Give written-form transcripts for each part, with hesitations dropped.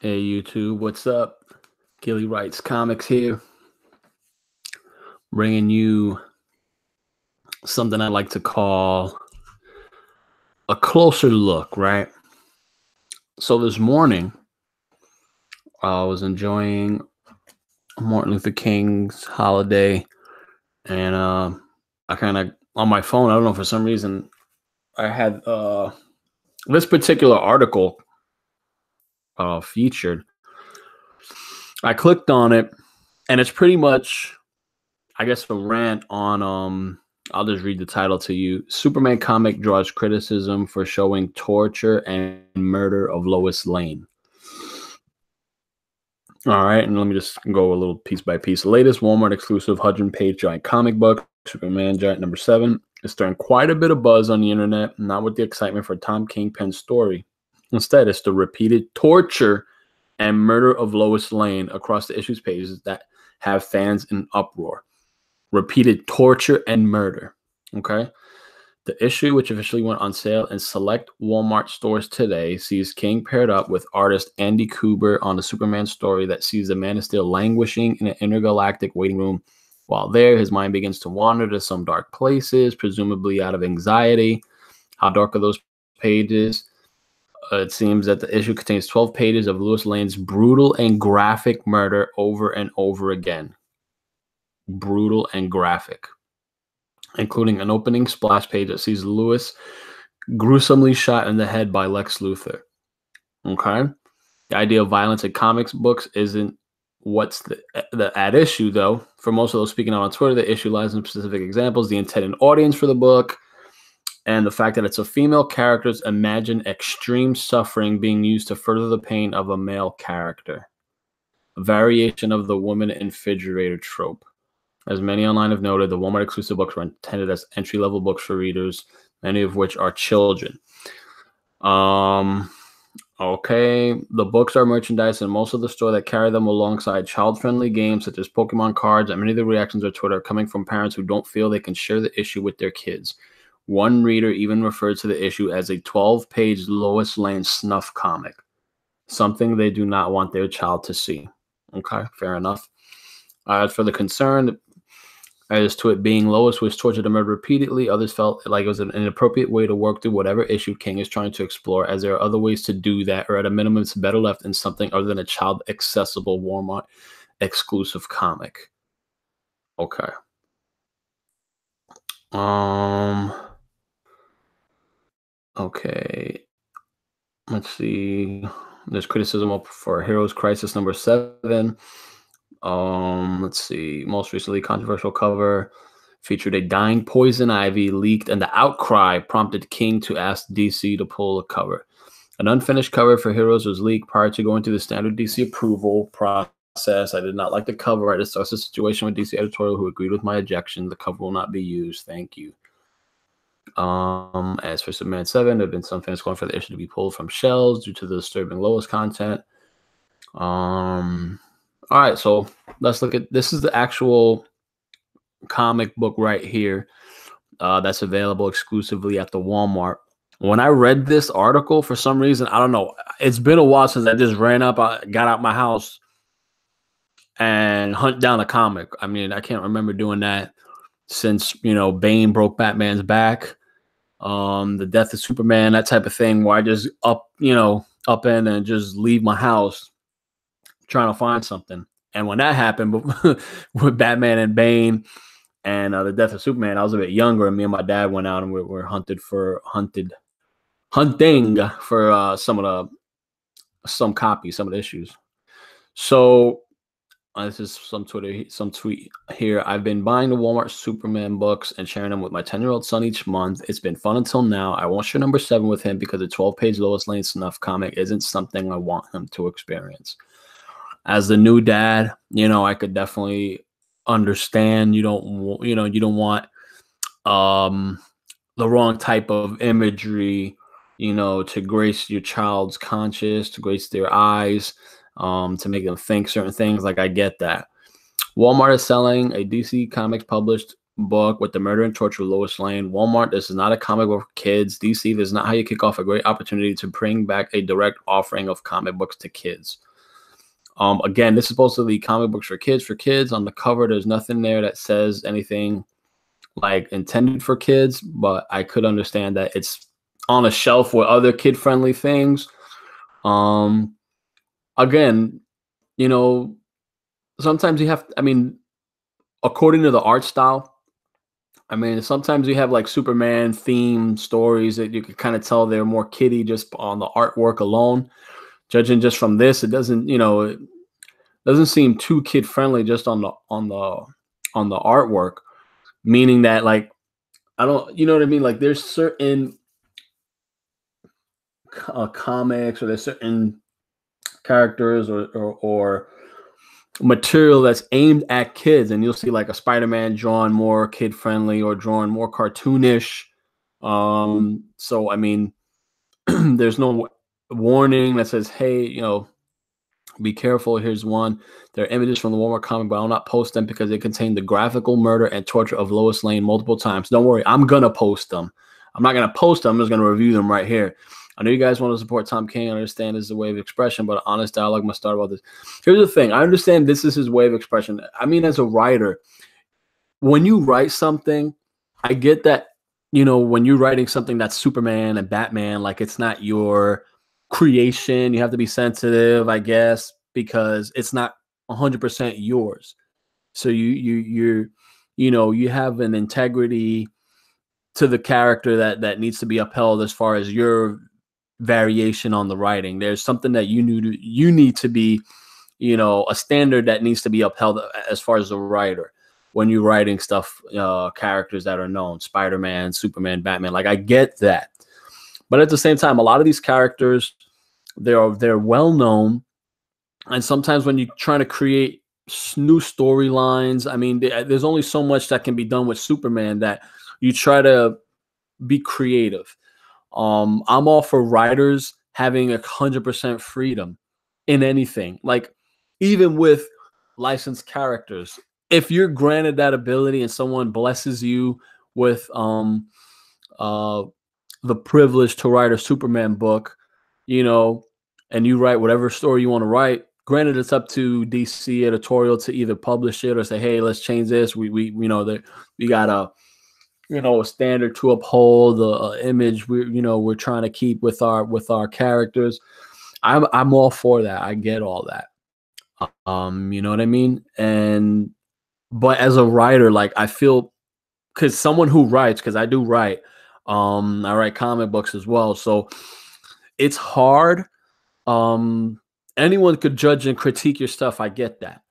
Hey YouTube, what's up? Gilly Writes Comics here, bringing you something I like to call a closer look, right? So this morning, I was enjoying Martin Luther King's holiday, and I kind of, on my phone, I don't know, for some reason, I had this particular article featured. I clicked on it, and it's pretty much, I guess, a rant on I'll just read the title to you. Superman comic draws criticism for showing torture and murder of Lois Lane. All right, and let me just go a little piece by piece. The latest Walmart exclusive 100-page giant comic book, Superman Giant #7, is stirring quite a bit of buzz on the internet, not with the excitement for Tom Kingpin's story. Instead, it's the repeated torture and murder of Lois Lane across the issue's pages that have fans in uproar. Repeated torture and murder. Okay. The issue, which officially went on sale in select Walmart stores today, sees King paired up with artist Andy Kubert on a Superman story that sees the Man of Steel languishing in an intergalactic waiting room. While there, his mind begins to wander to some dark places, presumably out of anxiety. How dark are those pages? It seems that the issue contains 12 pages of Lois Lane's brutal and graphic murder over and over again. Brutal and graphic, including an opening splash page that sees Lois gruesomely shot in the head by Lex Luthor. Okay? The idea of violence in comics books isn't what's the at issue, though. For most of those speaking out on Twitter, the issue lies in specific examples, the intended audience for the book, and the fact that it's a female character's imagined extreme suffering being used to further the pain of a male character. A variation of the woman in refrigerator trope. As many online have noted, the Walmart exclusive books were intended as entry-level books for readers, many of which are children. Okay, the books are merchandise, and most of the store that carry them alongside child-friendly games such as Pokemon cards, and many of the reactions on Twitter are coming from parents who don't feel they can share the issue with their kids. One reader even referred to the issue as a 12-page Lois Lane snuff comic, something they do not want their child to see. Okay, fair enough. As for the concern, as to it being Lois was tortured and murdered repeatedly, others felt like it was an inappropriate way to work through whatever issue King is trying to explore, as there are other ways to do that, or at a minimum, it's better left in something other than a child-accessible Walmart exclusive comic. Okay. Okay. Let's see. There's criticism up for Heroes Crisis #7. Let's see. Most recently, controversial cover featured a dying Poison Ivy leaked, and the outcry prompted King to ask DC to pull the cover. An unfinished cover for Heroes was leaked prior to going through the standard DC approval process. I did not like the cover. I discussed the situation with DC editorial, who agreed with my objection. The cover will not be used. Thank you. As for Superman 7, there have been some fans calling for the issue to be pulled from shelves due to the disturbing Lois content. All right, so let's look at this. Is the actual comic book right here that's available exclusively at the Walmart. When I read this article, for some reason, I don't know, it's been a while since I just ran up, I got out my house and hunt down a comic. I mean, I can't remember doing that since, Bane broke Batman's back, the death of Superman, that type of thing, where I just up in and just leave my house trying to find something. And when that happened with Batman and Bane and the death of Superman, I was a bit younger, and me and my dad went out and we were hunting for some copies, some of the issues. So this is some tweet here. I've been buying the Walmart Superman books and sharing them with my 10-year-old son each month. It's been fun until now. I won't share #7 with him because the 12-page Lois Lane snuff comic isn't something I want him to experience. As the new dad, I could definitely understand. You don't want the wrong type of imagery, to grace your child's conscience, to grace their eyes, to make them think certain things. Like, I get that. Walmart is selling a DC Comics published book with the murder and torture of Lois Lane. Walmart, this is not a comic book for kids. DC, this is not how you kick off a great opportunity to bring back a direct offering of comic books to kids. Again, this is supposedly comic books for kids. For kids, on the cover, there's nothing there that says anything like intended for kids, but I could understand that it's on a shelf with other kid-friendly things. Again, you know, sometimes you have, I mean, according to the art style, I mean, sometimes you have like Superman themed stories that you could kind of tell they're more kiddie just on the artwork alone. Judging just from this, it doesn't, it doesn't seem too kid friendly just on the artwork. Meaning that, like, I don't, you know what I mean? Like, there's certain comics, or there's certain characters or material that's aimed at kids, and you'll see like a Spider-Man drawn more kid friendly or drawn more cartoonish. So I mean, there's no warning that says, hey, be careful. Here's one. There are images from the Walmart comic, but I'll not post them because they contain the graphical murder and torture of Lois Lane multiple times. Don't worry, I'm gonna post them. I'm not gonna post them, I'm just gonna review them right here. I know you guys want to support Tom King. I understand this is a way of expression, but honest dialogue must start about this. Here's the thing. I understand this is his way of expression. I mean, as a writer, when you write something, I get that, when you're writing something that's Superman and Batman, like, it's not your creation. You have to be sensitive, I guess, because it's not 100% yours. So you have an integrity to the character that needs to be upheld as far as your variation on the writing. There's something that you need to be, a standard that needs to be upheld as far as the writer when you're writing stuff, characters that are known, Spider-Man, Superman, Batman. Like, I get that, but at the same time, a lot of these characters, they're well known, and sometimes when you're trying to create new storylines, I mean, there's only so much that can be done with Superman that you try to be creative. I'm all for writers having 100% freedom in anything. Like, even with licensed characters, if you're granted that ability and someone blesses you with the privilege to write a Superman book, and you write whatever story you want to write, granted, it's up to DC editorial to either publish it or say, hey, let's change this. We got a standard to uphold, the image we're trying to keep with our characters. I'm all for that. I get all that. You know what I mean? But as a writer, like, I feel, because someone who writes, because I do write, I write comic books as well, so it's hard. Anyone could judge and critique your stuff. I get that.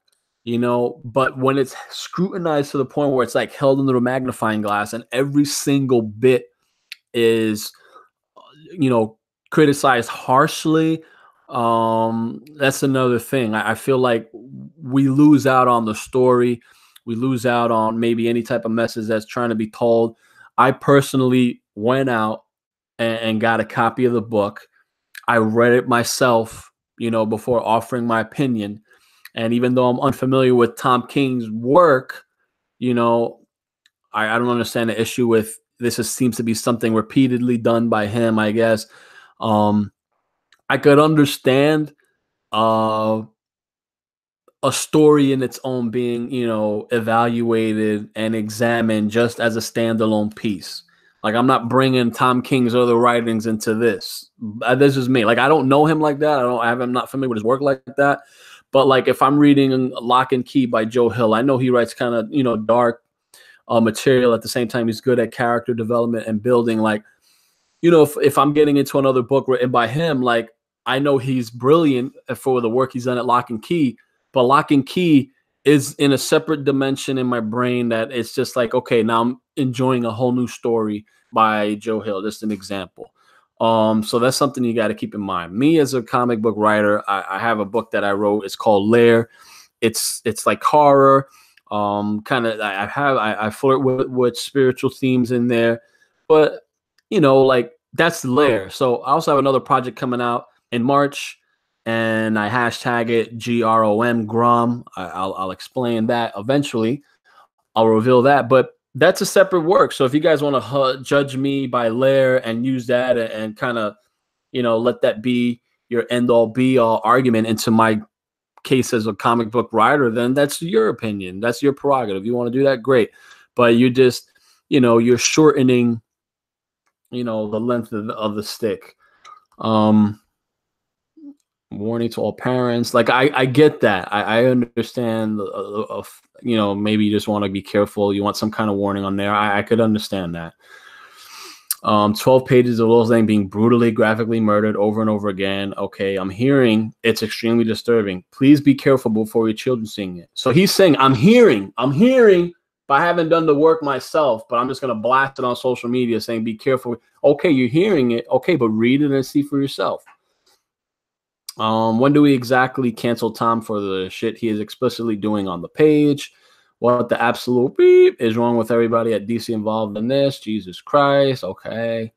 But when it's scrutinized to the point where it's like held under a magnifying glass and every single bit is, criticized harshly, that's another thing. I feel like we lose out on the story. We lose out on maybe any type of message that's trying to be told. I personally went out and got a copy of the book. I read it myself, before offering my opinion. And even though I'm unfamiliar with Tom King's work, I don't understand the issue with this. Seems to be something repeatedly done by him, I guess. I could understand a story in its own being, evaluated and examined just as a standalone piece. Like, I'm not bringing Tom King's other writings into this. This is me. Like, I don't know him like that. I'm not familiar with his work like that. But like, if I'm reading Lock and Key by Joe Hill, I know he writes kind of, dark material. At the same time, he's good at character development and building. Like, if I'm getting into another book written by him, like, I know he's brilliant for the work he's done at Lock and Key, but Lock and Key is in a separate dimension in my brain that it's just like, okay, now I'm enjoying a whole new story by Joe Hill. Just an example. So that's something you got to keep in mind. Me as a comic book writer, I have a book that I wrote. It's called Lair. It's like horror. Kind of, I flirt with spiritual themes in there, but like, that's Lair. So I also have another project coming out in March, and I hashtag it GROM. I'll explain that eventually. I'll reveal that, but that's a separate work. So if you guys want to judge me by Lair and use that and kind of, let that be your end all be all argument into my case as a comic book writer, then that's your opinion. That's your prerogative. You want to do that, great. But you just, you're shortening, the length of the stick. Warning to all parents. Like I get that. I understand. Maybe you just want to be careful. You want some kind of warning on there. I could understand that. 12 pages of Lois Lane being brutally, graphically murdered over and over again. Okay, I'm hearing it's extremely disturbing. Please be careful before your children seeing it. So he's saying, I'm hearing, but I haven't done the work myself, but I'm just going to blast it on social media saying, be careful. Okay, you're hearing it. Okay, but read it and see for yourself. When do we exactly cancel Tom for the shit he is explicitly doing on the page? What the absolute beep is wrong with everybody at DC involved in this? Jesus Christ. Okay.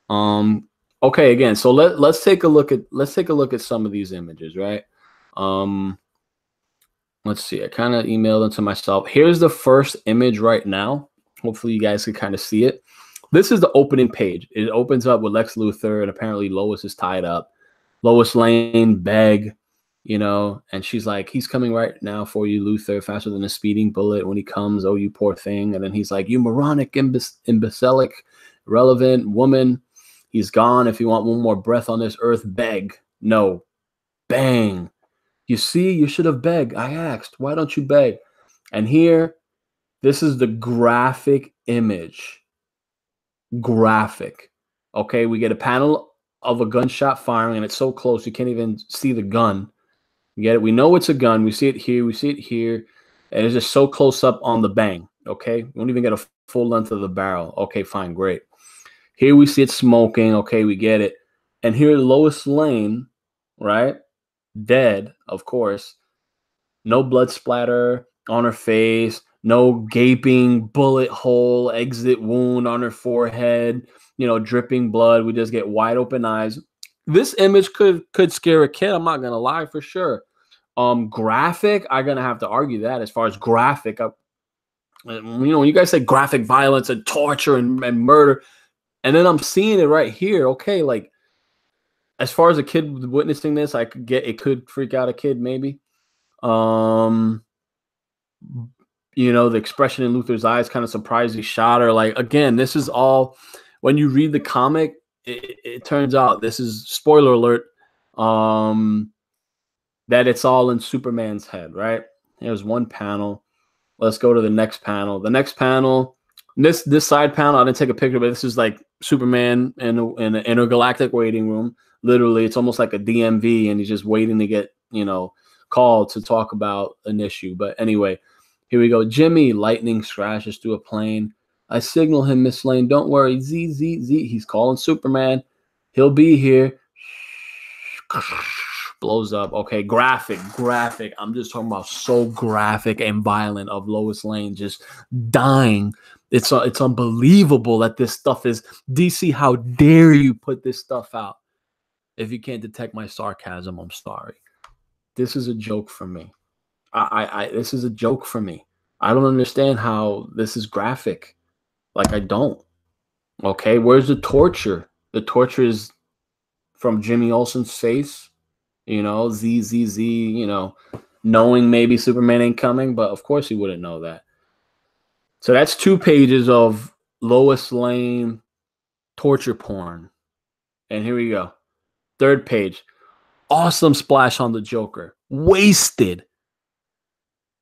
Okay, again, so let's take a look at some of these images, right? Let's see. I kind of emailed them to myself. Here's the first image right now. Hopefully you guys can kind of see it. This is the opening page. It opens up with Lex Luthor, and apparently Lois is tied up. Lois Lane beg, and she's like, he's coming right now for you, Luthor, faster than a speeding bullet when he comes. Oh, you poor thing. And then he's like, you moronic, imbecilic, irrelevant woman. He's gone. If you want one more breath on this earth, beg. No. Bang. You see, you should have begged. I asked, why don't you beg? And here, this is the graphic image. Graphic. Okay, we get a panel of a gunshot firing, and it's so close you can't even see the gun. You get it? We know it's a gun. We see it here, and it's just so close up on the bang. Okay, we don't even get a full length of the barrel. Okay, fine, great. Here we see it smoking. Okay, we get it. And here Lois Lane, right? Dead, of course. No blood splatter on her face. No gaping bullet hole, exit wound on her forehead. Dripping blood. We just get wide open eyes. This image could scare a kid. I'm not gonna lie, for sure. Graphic. I'm gonna have to argue that as far as graphic. When you guys say graphic violence and torture and murder, and then I'm seeing it right here. Okay, like as far as a kid witnessing this, I could get it could freak out a kid maybe. The expression in Luthor's eyes kind of surprised he shot her. Like, again, this is all, when you read the comic, it turns out, this is spoiler alert, that it's all in Superman's head, right? Here's one panel. Let's go to the next panel. The next panel, this side panel, I didn't take a picture, but this is like Superman in an intergalactic waiting room. Literally, it's almost like a DMV, and he's just waiting to get, called to talk about an issue. But anyway, here we go. Jimmy, lightning crashes through a plane. I signal him, Miss Lane. Don't worry. Z. He's calling Superman. He'll be here. Blows up. Okay, graphic. I'm just talking about so graphic and violent of Lois Lane just dying. It's unbelievable that this stuff is DC. How dare you put this stuff out? If you can't detect my sarcasm, I'm sorry. This is a joke for me. This is a joke for me. I don't understand how this is graphic. Like, I don't. Okay, where's the torture? The torture is from Jimmy Olsen's face. Z. Knowing maybe Superman ain't coming, but of course he wouldn't know that. So that's 2 pages of Lois Lane torture porn. And here we go. 3rd page. Awesome splash on the Joker. Wasted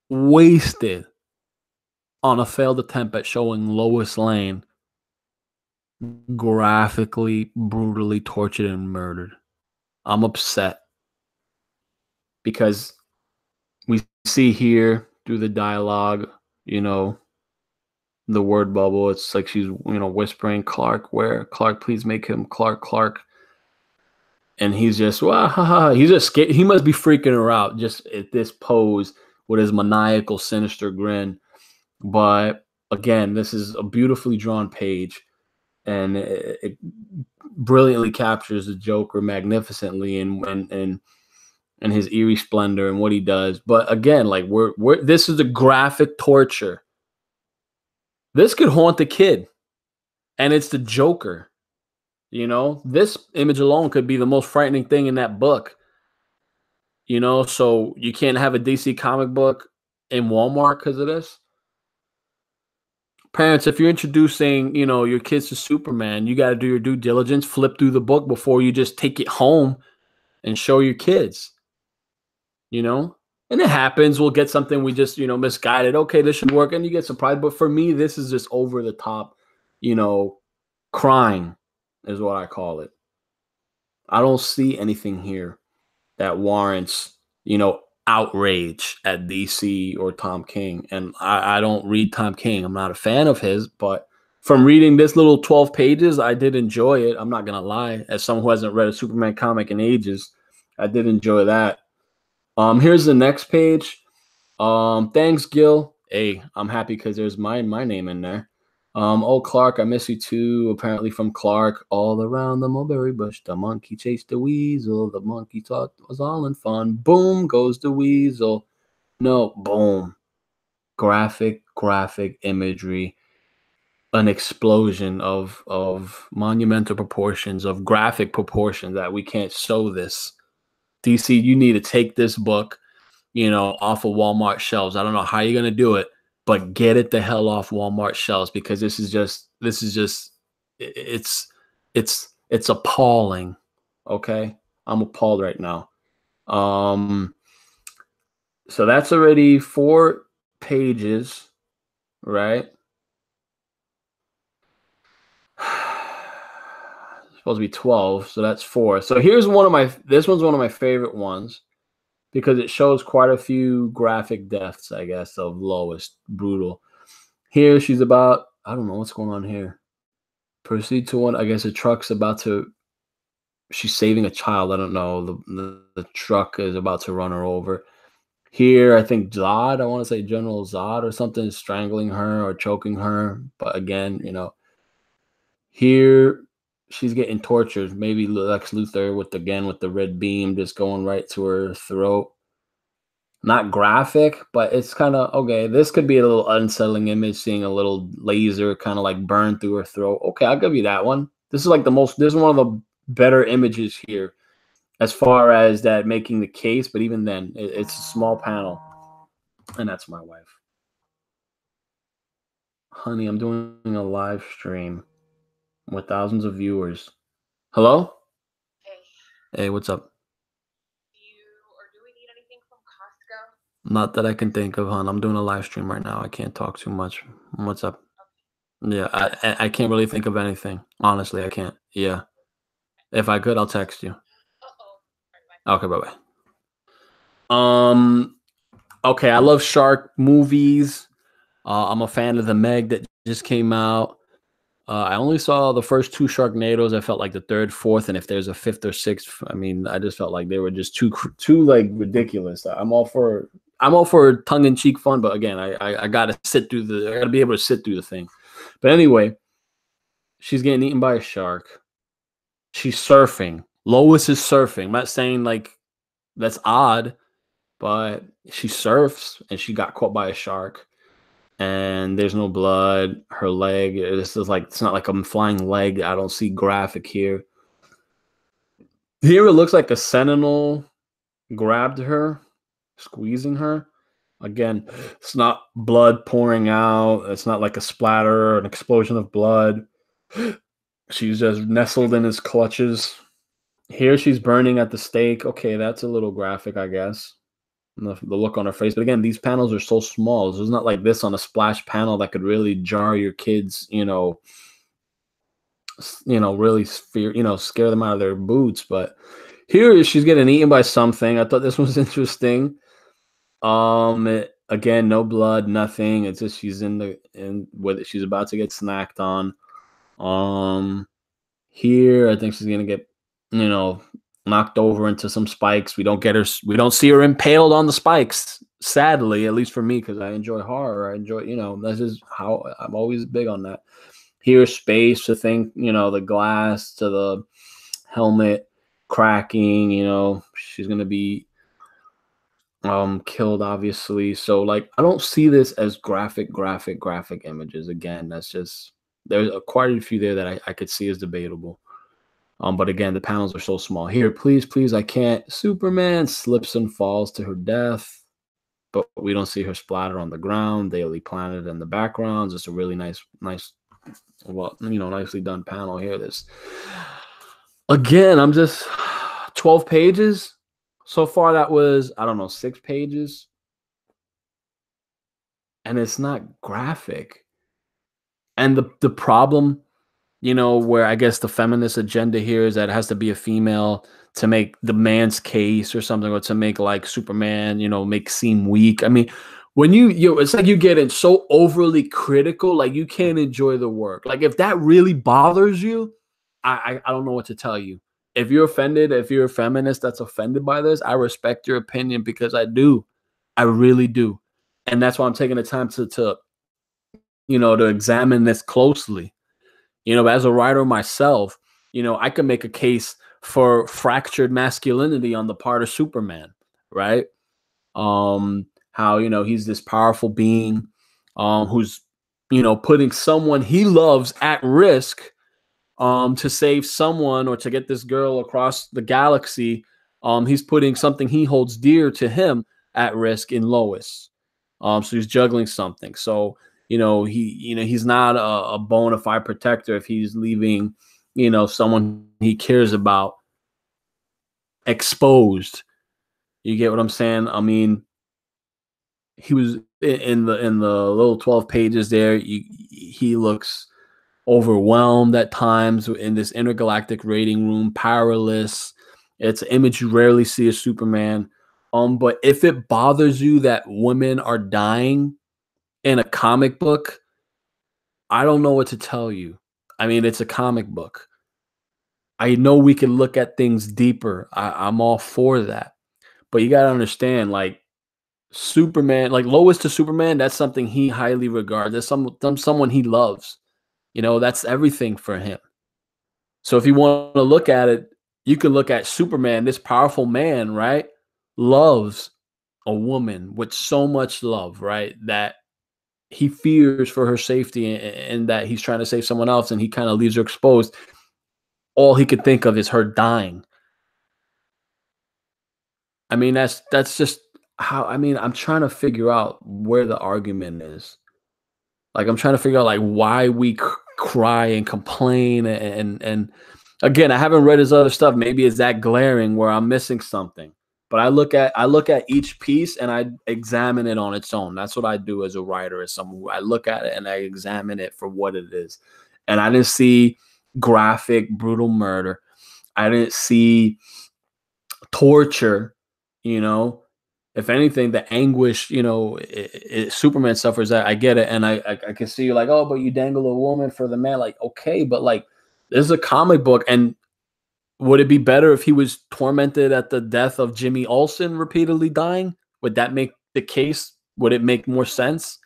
on a failed attempt at showing Lois Lane graphically, brutally tortured and murdered. I'm upset because we see here through the dialogue, the word bubble. It's like she's, whispering, Clark, where? Clark, please make him Clark. And he's just, he's just scared. He must be freaking her out just at this pose with his maniacal, sinister grin. But again, this is a beautifully drawn page, and it brilliantly captures the Joker magnificently and his eerie splendor and what he does. But again, like this is a graphic torture. This could haunt the kid, and it's the Joker. This image alone could be the most frightening thing in that book. You know, so you can't have a DC comic book in Walmart because of this. Parents, if you're introducing, your kids to Superman, you got to do your due diligence, flip through the book before you just take it home and show your kids, you know? And it happens. We'll get something we just, misguided. Okay, this should work. And you get surprised. But for me, this is just over the top, you know, crying is what I call it. I don't see anything here that warrants, outrage at DC or Tom King. And I don't read Tom King. I'm not a fan of his, but from reading this little 12 pages, I did enjoy it. I'm not going to lie. As someone who hasn't read a Superman comic in ages, I did enjoy that. Here's the next page. Thanks, Gil. Hey, I'm happy because there's my name in there. Oh, Clark, I miss you too. Apparently from Clark, all around the mulberry bush, the monkey chased the weasel. The monkey thought it was all in fun. Boom goes the weasel. No, boom. Graphic imagery. An explosion of monumental proportions, of graphic proportions that we can't show this. DC, you need to take this book, off of Walmart shelves. I don't know how you're going to do it, but get it the hell off Walmart shelves because this is just it's appalling. Okay? I'm appalled right now. So that's already 4 pages, right? Supposed to be 12, so that's 4. So here's this one's one of my favorite ones because it shows quite a few graphic deaths, I guess, of Lois. Brutal. Here she's about, I don't know what's going on here. Proceed to one, I guess a truck's about to, she's saving a child. I don't know. The truck is about to run her over. Here, I think Zod, I want to say General Zod or something is strangling her or choking her. But again, here she's getting tortured. Maybe Lex Luthor with the red beam just going right to her throat. Not graphic, but it's kind of okay. This could be a little unsettling image, seeing a little laser kind of like burn through her throat. Okay, I'll give you that one. This is like this is one of the better images here as far as that making the case, but even then, it's a small panel. And that's my wife. Honey, I'm doing a live stream with thousands of viewers. Hello? Hey, what's up? Do we need anything from Costco? Not that I can think of, hon. I'm doing a live stream right now. I can't talk too much. What's up? Okay. Yeah, I can't really think of anything. Honestly, I can't. Yeah. If I could, I'll text you. Uh-oh. Okay, bye-bye. Okay, I love shark movies. I'm a fan of the Meg that just came out. I only saw the first 2 Sharknadoes. I felt like the 3rd, 4th, and if there's a 5th or 6th, I mean, I just felt like they were just too like ridiculous. I'm all for tongue-in-cheek fun, but again, I gotta I gotta be able to sit through the thing. But anyway, she's getting eaten by a shark. She's surfing. Lois is surfing. I'm not saying like that's odd, but she surfs and she got caught by a shark. And there's no blood. Her leg, this is like, it's not like a flying leg. I don't see graphic here. Here it looks like a sentinel grabbed her, squeezing her. Again, it's not blood pouring out. It's not like a splatter or an explosion of blood. She's just nestled in his clutches. Here she's burning at the stake. Okay, that's a little graphic, I guess. The look on her face. But again, these panels are so small. There's not like this on a splash panel that could really jar your kids, really scare them out of their boots. But here she's getting eaten by something. I thought this was interesting. Again, no blood, nothing. It's just she's she's about to get snacked on. Here I think she's gonna get, knocked over into some spikes. We don't see her impaled on the spikes, sadly, at least for me, because I enjoy horror. I enjoy, that's just how I'm always big on that. Here's space to think, the glass to the helmet cracking, she's gonna be killed, obviously. So like I don't see this as graphic images. Again, that's just, there's quite a few there that I could see as debatable. But again, the panels are so small. Here, please, please, I can't. Superman slips and falls to her death, but we don't see her splatter on the ground. Daily Planet in the background. Just a really nice, well, nicely done panel here. This again, I'm just 12 pages. So far, that was, I don't know, 6 pages. And it's not graphic. And the problem, where I guess the feminist agenda here is that it has to be a female to make the man's case or something, or to make like Superman, make seem weak. I mean, when it's like you get in so overly critical, like you can't enjoy the work. Like if that really bothers you, I don't know what to tell you. If you're offended, if you're a feminist that's offended by this, I respect your opinion because I do. I really do. And that's why I'm taking the time to examine this closely. As a writer myself, I can make a case for fractured masculinity on the part of Superman, right? How, he's this powerful being, who's, putting someone he loves at risk, to save someone or to get this girl across the galaxy. He's putting something he holds dear to him at risk in Lois. So he's juggling something. So, he's not a bona fide protector if he's leaving, someone he cares about exposed. You get what I'm saying? I mean, he was in the little 12 pages there. He looks overwhelmed at times in this intergalactic rating room, powerless. It's an image you rarely see of Superman. But if it bothers you that women are dying in a comic book, I don't know what to tell you. I mean, it's a comic book. I know we can look at things deeper. I'm all for that. But you got to understand, like, Superman, like Lois to Superman, that's something he highly regards. That's someone he loves. That's everything for him. So if you want to look at it, you can look at Superman, this powerful man, right? Loves a woman with so much love, right? That he fears for her safety, and that he's trying to save someone else, and he kind of leaves her exposed. All he could think of is her dying. I mean, that's just how, I mean, I'm trying to figure out where the argument is. Like I'm trying to figure out like why we cry and complain, and again, I haven't read his other stuff. Maybe it's that glaring where I'm missing something. But I look at each piece and I examine it on its own. That's what I do as a writer, as someone who I look at it and I examine it for what it is. And I didn't see graphic, brutal murder. I didn't see torture, you know. If anything, the anguish, Superman suffers that. I get it, and I can see you like, oh, but you dangle a woman for the man. Like, okay, but like, this is a comic book, and would it be better if he was tormented at the death of Jimmy Olsen repeatedly dying? Would that make the case? Would it make more sense?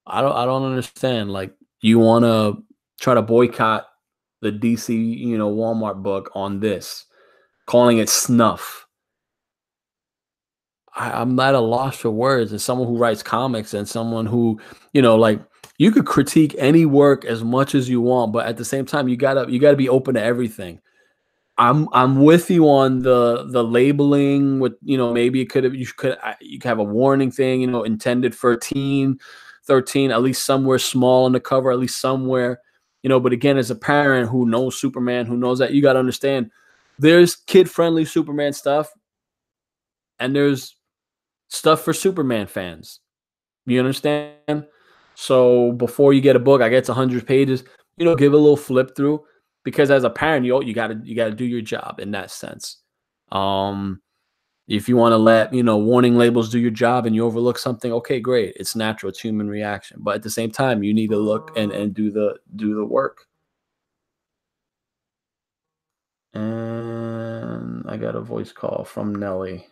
I don't understand. Like, you want to try to boycott the DC, Walmart book on this, calling it snuff. I'm at a loss for words as someone who writes comics and someone who, like, you could critique any work as much as you want, but at the same time, you gotta be open to everything. I'm with you on the labeling with, maybe you could have a warning thing, intended for teen 13, at least somewhere small on the cover, at least somewhere, but again, as a parent who knows Superman, who knows that, you got to understand there's kid friendly Superman stuff and there's stuff for Superman fans. You understand? So before you get a book, I guess 100 pages, give it a little flip through, because as a parent, you gotta do your job in that sense. Um, if you want to let warning labels do your job and you overlook something, okay, great. It's natural, it's human reaction. But at the same time, you need to look and do the work. And I got a voice call from Nelly.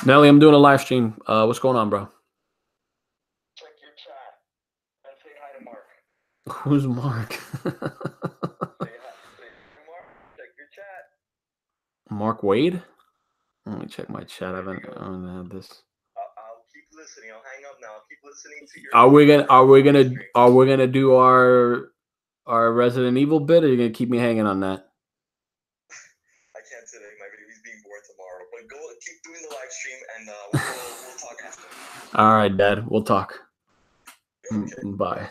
Nelly, I'm doing a live stream. What's going on, bro? Check your chat and say hi to Mark. Who's Mark? Say hi. Say hi to Mark. Check your chat. Mark Wade? Let me check my chat. I There haven't, you I go. haven't had this. I'll keep listening. I'll hang up now. I'll keep listening to your. Are we gonna do our Resident Evil bit, or are you gonna keep me hanging on that? I can't today. My baby's being born tomorrow. But go keep doing the live stream, and we'll talk after. All right, Dad. We'll talk. Okay. Bye.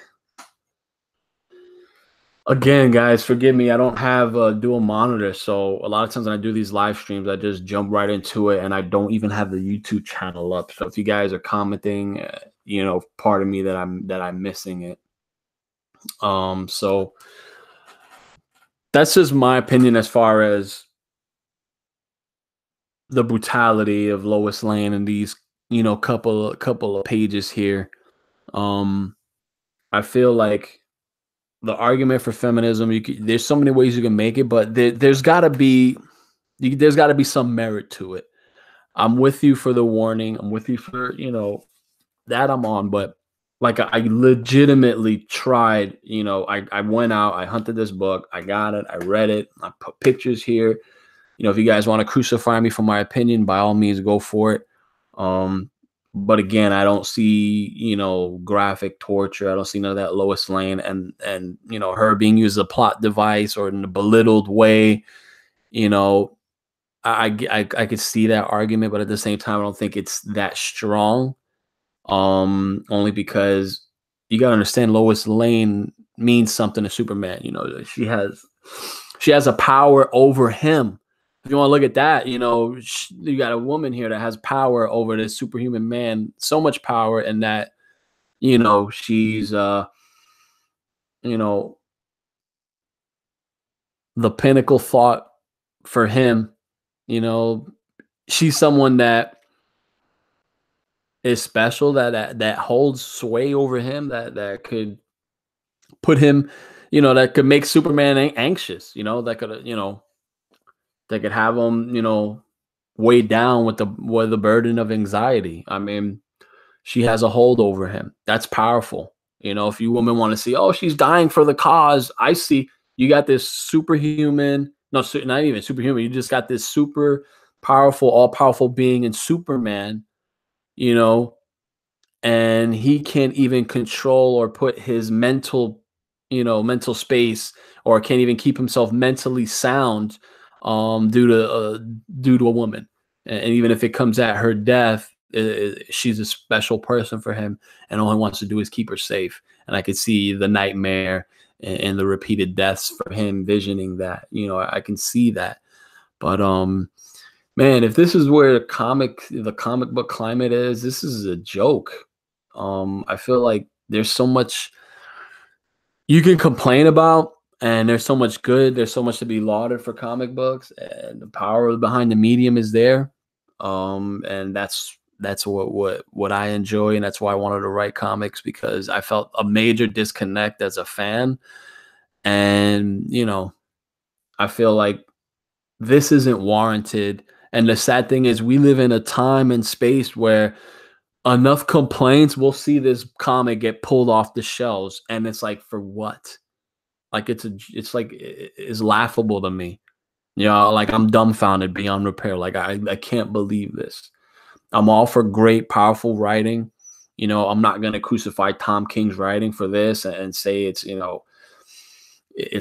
Again, guys, forgive me. I don't have a dual monitor, so a lot of times when I do these live streams, I just jump right into it, and I don't even have the YouTube channel up. So if you guys are commenting, pardon me that I'm missing it. So that's just my opinion as far as the brutality of Lois Lane and these, couple of pages here. I feel like the argument for feminism, there's so many ways you can make it, but there's got to be some merit to it. I'm with you for the warning. I'm with you for, that I'm on, but like I legitimately tried, I went out, I hunted this book, I got it, I read it, I put pictures here. If you guys want to crucify me for my opinion, by all means, go for it. But again, I don't see, graphic torture. I don't see none of that Lois Lane and her being used as a plot device or in a belittled way. I could see that argument, but at the same time, I don't think it's that strong. Only because you gotta understand Lois Lane means something to Superman. She has a power over him. If you want to look at that, you got a woman here that has power over this superhuman man, so much power, and that, she's, the pinnacle thought for him. She's someone that is special, that holds sway over him, that could put him, that could make Superman anxious, that could have him, weighed down with the burden of anxiety. I mean, she has a hold over him. That's powerful. If you women want to see, oh, she's dying for the cause, I see you got this superhuman, no, not even superhuman. You just got this super powerful, all powerful being in Superman, and he can't even control or put his mental space, or can't even keep himself mentally sound, due to a woman. And even if it comes at her death, she's a special person for him, and all he wants to do is keep her safe. And I could see the nightmare and the repeated deaths for him, visioning that. I can see that. But man, if this is where the comic book climate is, this is a joke. I feel like there's so much you can complain about, and there's so much good. There's so much to be lauded for comic books, and the power behind the medium is there. And that's what I enjoy, and that's why I wanted to write comics, because I felt a major disconnect as a fan, and I feel like this isn't warranted. And the sad thing is, we live in a time and space where enough complaints, we'll see this comic get pulled off the shelves, and it's like, for what? Like it's laughable to me. Like I'm dumbfounded beyond repair. Like I can't believe this. I'm all for great, powerful writing. I'm not gonna crucify Tom King's writing for this and say it's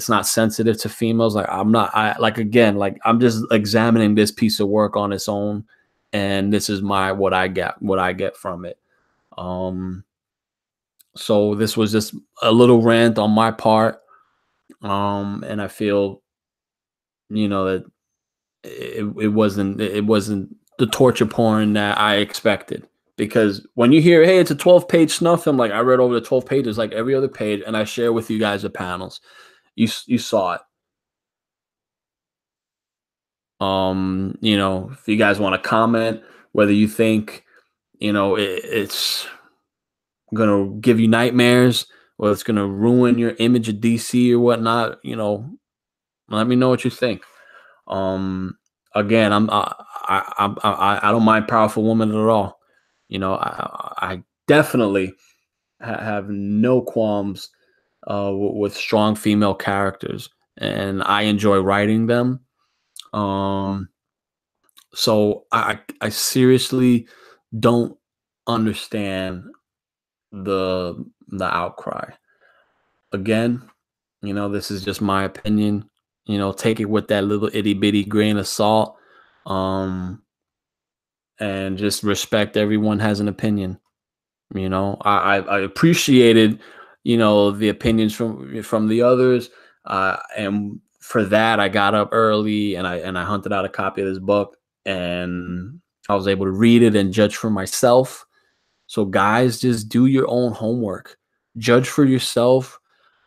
not sensitive to females. Like I'm not. I'm just examining this piece of work on its own, and this is what I get from it. So this was just a little rant on my part. And I feel, that it wasn't the torture porn that I expected. Because when you hear, hey, it's a 12-page snuff film, like I read over the 12 pages, like every other page, and I share with you guys the panels. You saw it. If you guys want to comment whether you think, it's gonna give you nightmares, or it's gonna ruin your image of DC or whatnot, let me know what you think. Again, I don't mind powerful women at all. I definitely have no qualms with strong female characters, and I enjoy writing them. So I seriously don't understand the outcry. Again, this is just my opinion. Take it with that little itty bitty grain of salt. And just respect everyone has an opinion. I appreciated, the opinions from the others. And for that, I got up early and I hunted out a copy of this book, and I was able to read it and judge for myself. So guys, just do your own homework, judge for yourself,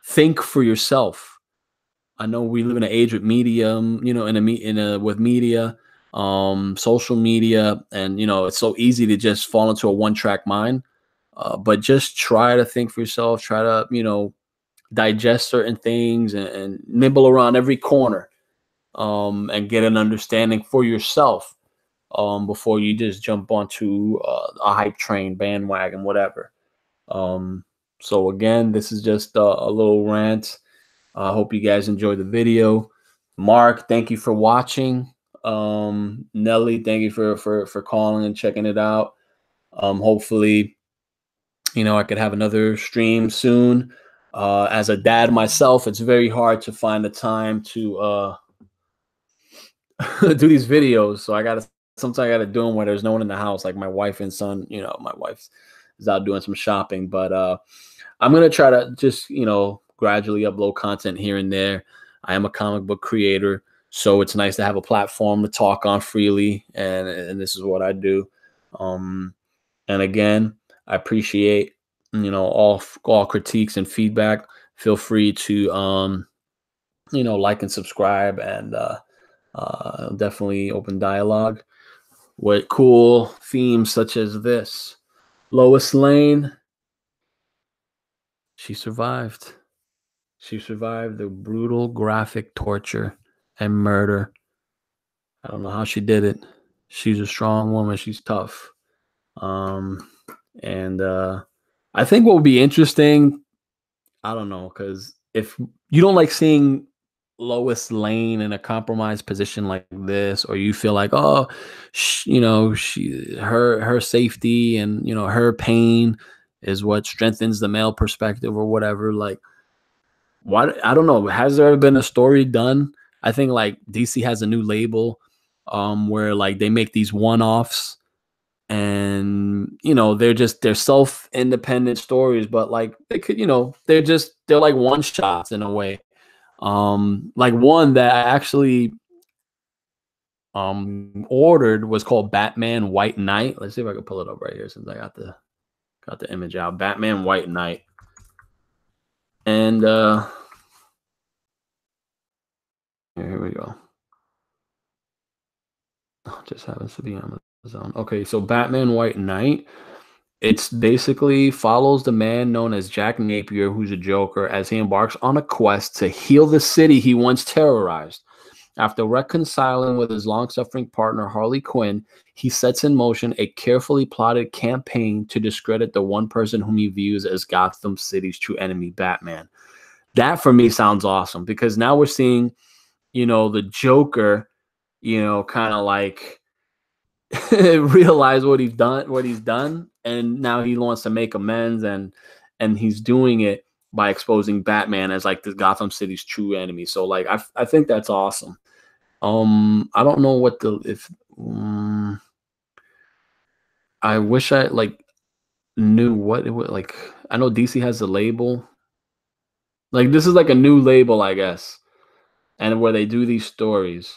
think for yourself. I know we live in an age with media, with media, social media, and it's so easy to just fall into a one-track mind. But just try to think for yourself. Try to digest certain things and nibble around every corner, and get an understanding for yourself, before you just jump onto a hype train, bandwagon, whatever. So again, this is just a little rant. I hope you guys enjoyed the video. Mark, thank you for watching. Nelly, thank you for calling and checking it out. Hopefully, I could have another stream soon. As a dad myself, it's very hard to find the time to do these videos. So sometimes I gotta do them when there's no one in the house, like my wife and son. My wife is out doing some shopping, but I'm gonna try to just gradually upload content here and there. I am a comic book creator, so it's nice to have a platform to talk on freely, and this is what I do. And again, I appreciate all critiques and feedback. Feel free to like and subscribe, and definitely open dialogue with cool themes such as this. Lois Lane, she survived. She survived the brutal, graphic torture and murder. I don't know how she did it. She's a strong woman. She's tough. And I think what would be interesting, I don't know, because if you don't like seeing Lois Lane in a compromised position like this, or you feel like, oh, her safety and her pain is what strengthens the male perspective or whatever, like, why? I don't know. Has there ever been a story done? I think like DC has a new label, where like they make these one-offs, and they're self-independent stories, but like they could, they're like one shots in a way. Like one that I actually ordered was called Batman White Knight. Let's see if I can pull it up right here since I got the image out. Batman White Knight. And here we go. Oh, just happens to be Amazon. Okay, so Batman White Knight. It's basically follows the man known as Jack Napier, who's a Joker, as he embarks on a quest to heal the city he once terrorized. After reconciling with his long-suffering partner Harley Quinn, he sets in motion a carefully plotted campaign to discredit the one person whom he views as Gotham City's true enemy, Batman. That for me sounds awesome, because now we're seeing, the Joker, kind of like realize what he's done, and now he wants to make amends, and he's doing it by exposing Batman as like the Gotham City's true enemy. So like I think that's awesome. I don't know what I wish I like knew what it was like. I know DC has the label. Like this is like a new label, I guess, and where they do these stories.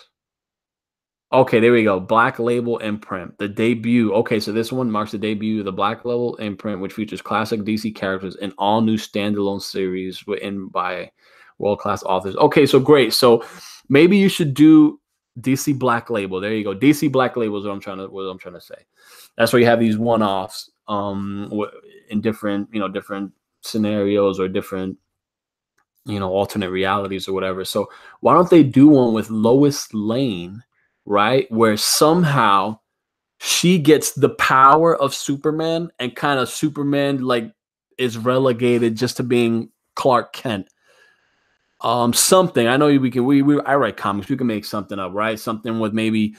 Okay, there we go. Black Label imprint, the debut. Okay, so this one marks the debut of the Black Label imprint, which features classic DC characters in all new standalone series written by world-class authors. Okay, so great. So maybe you should do DC Black Label. There you go. DC Black Label is what I'm trying to say. That's where you have these one-offs in different, different scenarios or different, alternate realities or whatever. So why don't they do one with Lois Lane, right? Where somehow she gets the power of Superman, and kind of Superman like is relegated just to being Clark Kent. Something. I know I write comics. We can make something up, right? Something with maybe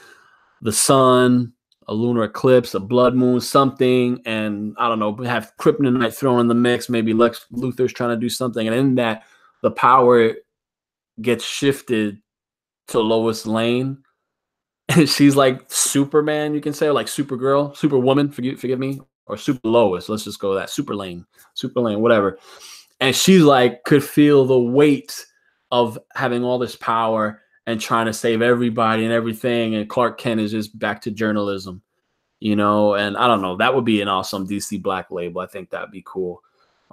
the sun, a lunar eclipse, a blood moon, something, and I don't know, have kryptonite thrown in the mix. Maybe Lex Luthor's trying to do something, and in that, the power gets shifted to Lois Lane. And she's like Superman, you can say, or like Supergirl, Superwoman, forgive me, or Super Lois. Let's just go with that. Super Lane, whatever. And she's like, could feel the weight of having all this power and trying to save everybody and everything. And Clark Kent is just back to journalism, you know, and I don't know, that would be an awesome DC Black label. I think that'd be cool.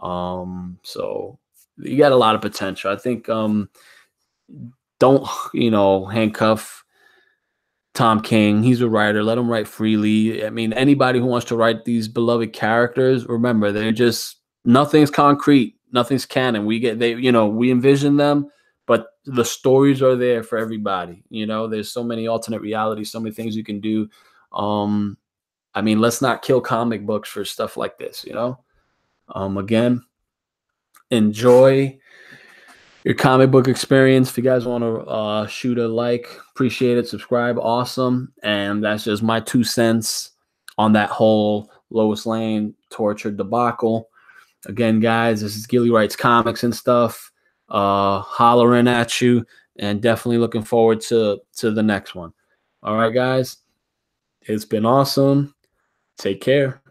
So you got a lot of potential. I think don't, you know, handcuff Tom King. He's a writer. Let him write freely. I mean, anybody who wants to write these beloved characters, remember, they're just, nothing's concrete, nothing's canon. We envision them, but the stories are there for everybody. You know, there's so many alternate realities, so many things you can do. I mean, let's not kill comic books for stuff like this, you know? Again, enjoy your comic book experience. If you guys want to shoot a like, appreciate it, subscribe, awesome. And that's just my 2 cents on that whole Lois Lane torture debacle. Again, guys, this is Gilly Writes Comics and stuff. Hollering at you, and definitely looking forward to the next one. All right, guys, it's been awesome. Take care.